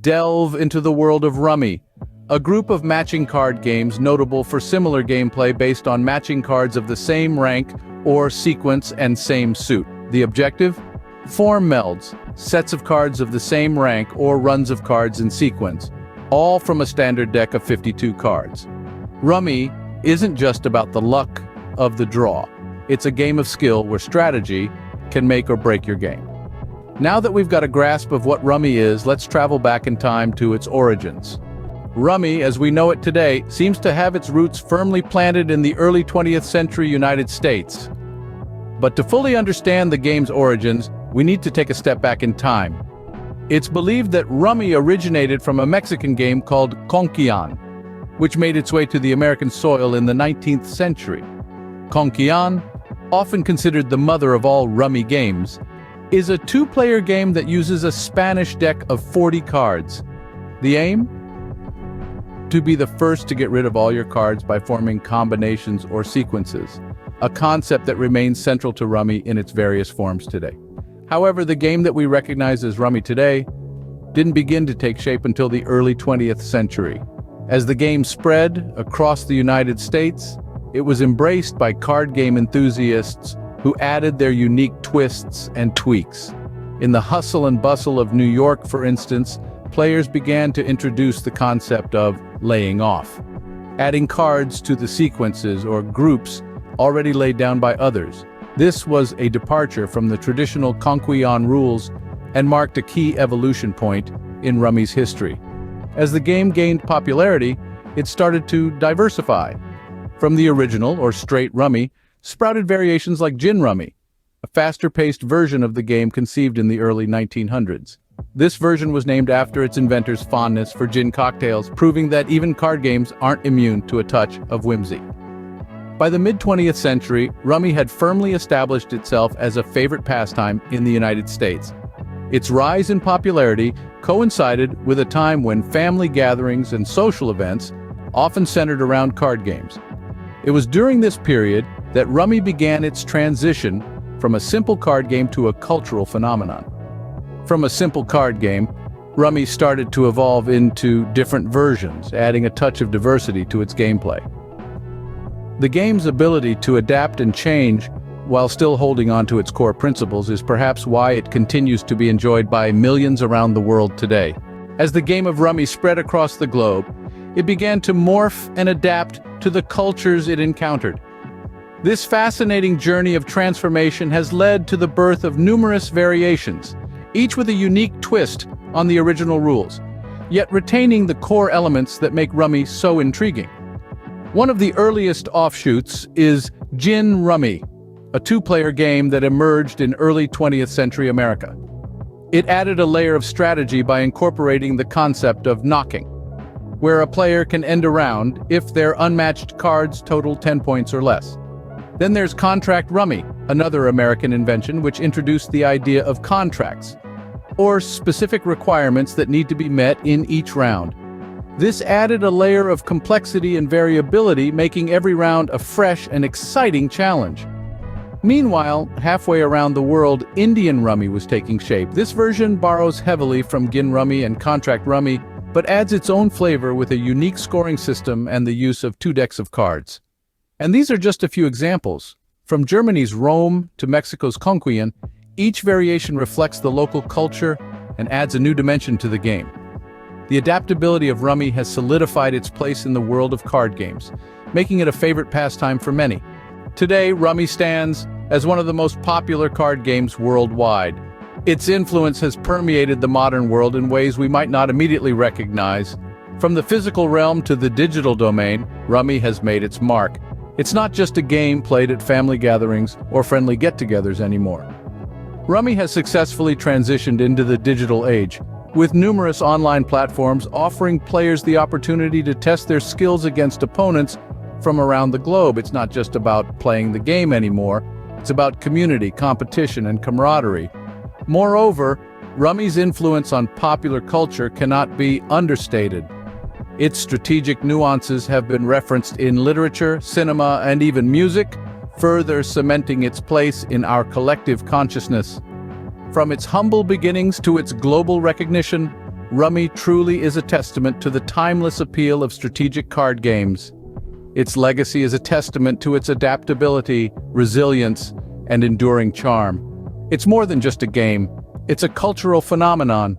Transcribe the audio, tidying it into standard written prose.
delve into the world of Rummy, a group of matching card games notable for similar gameplay based on matching cards of the same rank or sequence and same suit. The objective? Form melds, sets of cards of the same rank or runs of cards in sequence, all from a standard deck of 52 cards. Rummy isn't just about the luck of the draw. It's a game of skill where strategy can make or break your game. Now that we've got a grasp of what Rummy is, let's travel back in time to its origins. Rummy, as we know it today, seems to have its roots firmly planted in the early 20th century United States. But to fully understand the game's origins, we need to take a step back in time. It's believed that Rummy originated from a Mexican game called Conquian, which made its way to the American soil in the 19th century. Conquian, often considered the mother of all Rummy games, is a two-player game that uses a Spanish deck of 40 cards. The aim? To be the first to get rid of all your cards by forming combinations or sequences, a concept that remains central to Rummy in its various forms today. However, the game that we recognize as Rummy today didn't begin to take shape until the early 20th century. As the game spread across the United States, it was embraced by card game enthusiasts who added their unique twists and tweaks. In the hustle and bustle of New York, for instance, players began to introduce the concept of laying off, adding cards to the sequences or groups already laid down by others. This was a departure from the traditional Conquian rules and marked a key evolution point in Rummy's history. As the game gained popularity, it started to diversify. From the original, or straight Rummy, sprouted variations like Gin Rummy, a faster-paced version of the game conceived in the early 1900s. This version was named after its inventor's fondness for gin cocktails, proving that even card games aren't immune to a touch of whimsy. By the mid-20th century, Rummy had firmly established itself as a favorite pastime in the United States. Its rise in popularity coincided with a time when family gatherings and social events often centered around card games. It was during this period that Rummy began its transition from a simple card game to a cultural phenomenon. From a simple card game, Rummy started to evolve into different versions, adding a touch of diversity to its gameplay. The game's ability to adapt and change while still holding on to its core principles is perhaps why it continues to be enjoyed by millions around the world today. As the game of Rummy spread across the globe, it began to morph and adapt to the cultures it encountered. This fascinating journey of transformation has led to the birth of numerous variations, each with a unique twist on the original rules, yet retaining the core elements that make Rummy so intriguing. One of the earliest offshoots is Gin Rummy, a two-player game that emerged in early 20th century America. It added a layer of strategy by incorporating the concept of knocking, where a player can end a round if their unmatched cards total 10 points or less. Then there's Contract Rummy, another American invention which introduced the idea of contracts, or specific requirements that need to be met in each round. This added a layer of complexity and variability, making every round a fresh and exciting challenge. Meanwhile, halfway around the world, Indian Rummy was taking shape. This version borrows heavily from Gin Rummy and Contract Rummy, but adds its own flavor with a unique scoring system and the use of 2 decks of cards. And these are just a few examples. From Germany's Rome to Mexico's Conquian, each variation reflects the local culture and adds a new dimension to the game. The adaptability of Rummy has solidified its place in the world of card games, making it a favorite pastime for many. Today, Rummy stands as one of the most popular card games worldwide. Its influence has permeated the modern world in ways we might not immediately recognize. From the physical realm to the digital domain, Rummy has made its mark. It's not just a game played at family gatherings or friendly get-togethers anymore. Rummy has successfully transitioned into the digital age, with numerous online platforms offering players the opportunity to test their skills against opponents from around the globe. It's not just about playing the game anymore, it's about community, competition, and camaraderie. Moreover, Rummy's influence on popular culture cannot be understated. Its strategic nuances have been referenced in literature, cinema, and even music, further cementing its place in our collective consciousness. From its humble beginnings to its global recognition, Rummy truly is a testament to the timeless appeal of strategic card games. Its legacy is a testament to its adaptability, resilience, and enduring charm. It's more than just a game, it's a cultural phenomenon,